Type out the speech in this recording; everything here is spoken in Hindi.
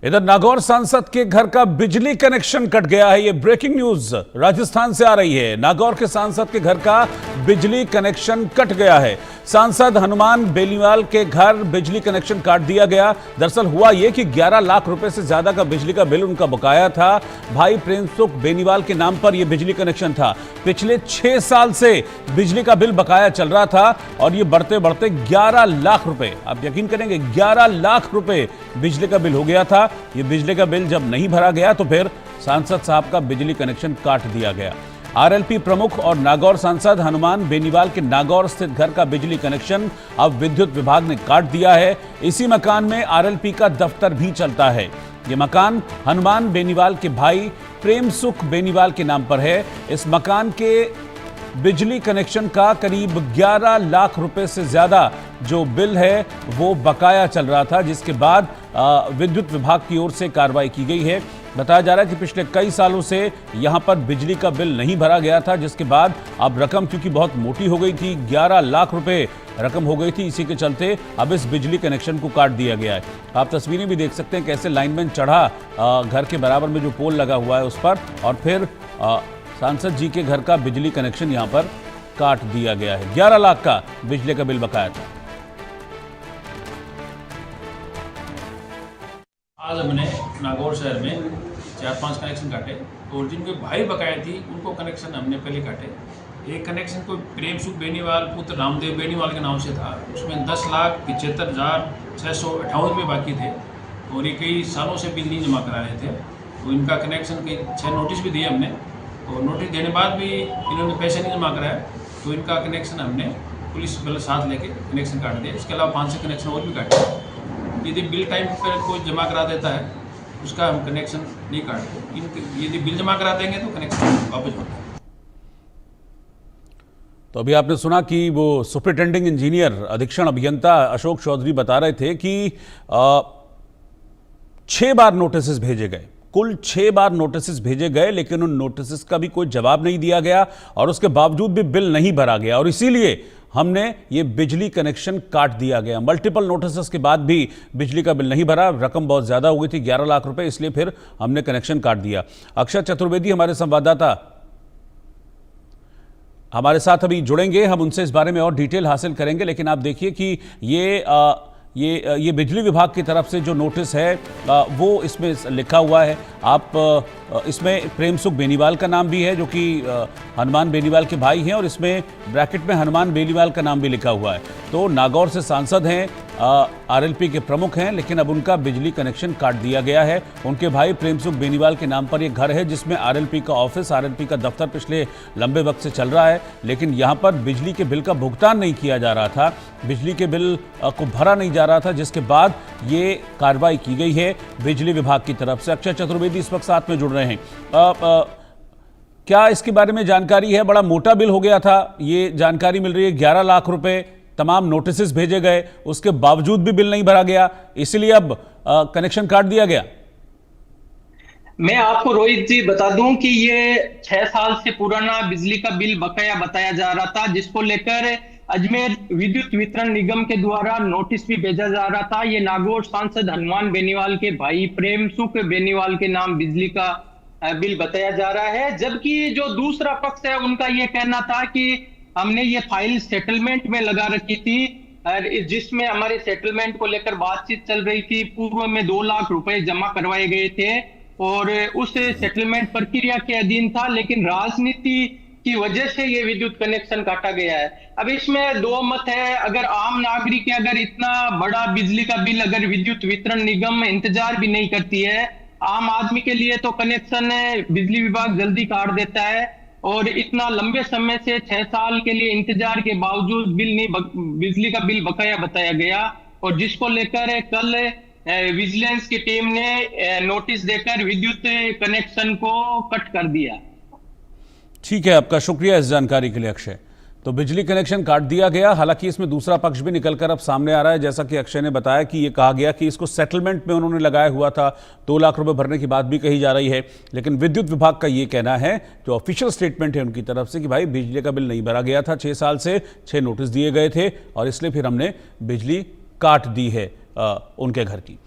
इधर नागौर सांसद के घर का बिजली कनेक्शन कट गया है। ये ब्रेकिंग न्यूज राजस्थान से आ रही है। नागौर के सांसद के घर का बिजली कनेक्शन कट गया है। सांसद हनुमान बेनीवाल के घर बिजली कनेक्शन काट दिया गया। दरअसल हुआ यह कि 11 लाख रुपए से ज्यादा का बिजली का बिल उनका बकाया था। भाई प्रेम सुख बेनीवाल के नाम पर यह बिजली कनेक्शन था। पिछले 6 साल से बिजली का बिल बकाया चल रहा था और ये बढ़ते बढ़ते 11 लाख रुपए, आप यकीन करेंगे 11 लाख रुपए बिजली का बिल हो गया था। ये बिजली का बिल जब नहीं भरा गया तो फिर सांसद साहब का बिजली कनेक्शन काट दिया गया। आरएलपी प्रमुख और नागौर सांसद हनुमान बेनीवाल के नागौर स्थित घर का बिजली कनेक्शन अब विद्युत विभाग ने काट दिया है। इसी मकान में आरएलपी का दफ्तर भी चलता है। ये मकान हनुमान बेनीवाल के भाई प्रेम सुख बेनीवाल के नाम पर है। इस मकान के बिजली कनेक्शन का करीब 11 लाख रुपए से ज्यादा जो बिल है वो बकाया चल रहा था, जिसके बाद विद्युत विभाग की ओर से कार्रवाई की गई है। बताया जा रहा है कि पिछले कई सालों से यहां पर बिजली का बिल नहीं भरा गया था, जिसके बाद अब रकम क्योंकि बहुत मोटी हो गई थी, 11 लाख रुपए रकम हो गई थी, इसी के चलते अब इस बिजली कनेक्शन को काट दिया गया है। आप तस्वीरें भी देख सकते हैं कैसे लाइनमैन चढ़ा घर के बराबर में जो पोल लगा हुआ है उस पर, और फिर सांसद जी के घर का बिजली कनेक्शन यहां पर काट दिया गया है। 11 लाख का बिजली का बिल बकाया था। आज हमने नागौर शहर में 4-5 कनेक्शन काटे और जिनके भाई बकाए थी उनको कनेक्शन हमने पहले काटे। एक कनेक्शन को प्रेम सुख बेनीवाल पुत्र रामदेव बेनीवाल के नाम से था, उसमें 10,75,658 रुपये बाकी थे और ये कई सालों से बिजली जमा करा रहे थे। तो इनका कनेक्शन के 6 नोटिस भी दिए हमने और नोटिस देने बाद भी इन्होंने पैसे नहीं जमा कराया, तो इनका कनेक्शन हमने पुलिस बल साथ लेके कनेक्शन काट दिया। इसके अलावा 5 कनेक्शन और भी काटे। यदि बिल टाइम पर कोई जमा करा देता है उसका हम कनेक्शन नहीं काटते। यदि बिल जमा करा देंगे तो कनेक्शन वापस होता है। तो अभी आपने सुना कि वो सुपरिटेंडिंग इंजीनियर अधीक्षण अभियंता अशोक चौधरी बता रहे थे कि 6 बार नोटिस भेजे गए, कुल 6 बार नोटिस भेजे गए, लेकिन उन नोटिस का भी कोई जवाब नहीं दिया गया और उसके बावजूद भी बिल नहीं भरा गया और इसीलिए हमने ये बिजली कनेक्शन काट दिया गया। मल्टीपल नोटिस के बाद भी बिजली का बिल नहीं भरा, रकम बहुत ज्यादा हो गई थी 11 लाख रुपए, इसलिए फिर हमने कनेक्शन काट दिया। अक्षय चतुर्वेदी हमारे संवाददाता हमारे साथ अभी जुड़ेंगे, हम उनसे इस बारे में और डिटेल हासिल करेंगे। लेकिन आप देखिए कि ये बिजली विभाग की तरफ से जो नोटिस है वो इसमें लिखा हुआ है। आप इसमें प्रेम सुख बेनीवाल का नाम भी है जो कि हनुमान बेनीवाल के भाई हैं, और इसमें ब्रैकेट में हनुमान बेनीवाल का नाम भी लिखा हुआ है। तो नागौर से सांसद हैं, आरएलपी के प्रमुख हैं, लेकिन अब उनका बिजली कनेक्शन काट दिया गया है। उनके भाई प्रेम सुख बेनीवाल के नाम पर ये घर है जिसमें आरएलपी का ऑफिस, आरएलपी का दफ्तर पिछले लंबे वक्त से चल रहा है, लेकिन यहाँ पर बिजली के बिल का भुगतान नहीं किया जा रहा था, बिजली के बिल को भरा नहीं जा रहा था, जिसके बाद ये कार्रवाई की गई है बिजली विभाग की तरफ से। अक्षय चतुर्वेदी इस वक्त साथ में जुड़ रहे हैं। क्या इसके बारे में जानकारी है? बड़ा मोटा बिल हो गया था, ये जानकारी मिल रही है 11 लाख रुपए, तमाम नोटिस भेजे गए, उसके बावजूद भी बिल नहीं भरा गया, इसलिए अब कनेक्शन काट दिया गया। मैं आपको रोहित जी बता दूं कि ये 6 साल से पुराना बिजली का बिल बकाया बताया जा रहा था, जिसको लेकर अजमेर विद्युत वितरण निगम के द्वारा नोटिस भी भेजा जा रहा था। ये नागौर सांसद हनुमान बेनीवाल के भाई प्रेम सुख बेनीवाल के नाम बिजली का बिल बताया जा रहा है, जबकि जो दूसरा पक्ष है उनका ये कहना था कि हमने ये फाइल सेटलमेंट में लगा रखी थी, जिसमें हमारे सेटलमेंट को लेकर बातचीत चल रही थी। पूर्व में 2 लाख रुपए जमा करवाए गए थे और उस सेटलमेंट प्रक्रिया के अधीन था, लेकिन राजनीति की वजह से ये विद्युत कनेक्शन काटा गया है। अब इसमें 2 मत है। अगर आम नागरिक है, अगर इतना बड़ा बिजली का बिल अगर विद्युत वितरण निगम इंतजार भी नहीं करती है, आम आदमी के लिए तो कनेक्शन बिजली विभाग जल्दी काट देता है, और इतना लंबे समय से 6 साल के लिए इंतजार के बावजूद बिजली का बिल बकाया बताया गया, और जिसको लेकर कल विजिलेंस की टीम ने नोटिस देकर विद्युत कनेक्शन को कट कर दिया। ठीक है, आपका शुक्रिया इस जानकारी के लिए अक्षय। तो बिजली कनेक्शन काट दिया गया, हालांकि इसमें दूसरा पक्ष भी निकलकर अब सामने आ रहा है। जैसा कि अक्षय ने बताया कि ये कहा गया कि इसको सेटलमेंट में उन्होंने लगाया हुआ था, 2 लाख रुपए भरने की बात भी कही जा रही है, लेकिन विद्युत विभाग का ये कहना है, जो ऑफिशियल स्टेटमेंट है उनकी तरफ से, कि भाई बिजली का बिल नहीं भरा गया था 6 साल से, 6 नोटिस दिए गए थे और इसलिए फिर हमने बिजली काट दी है उनके घर की।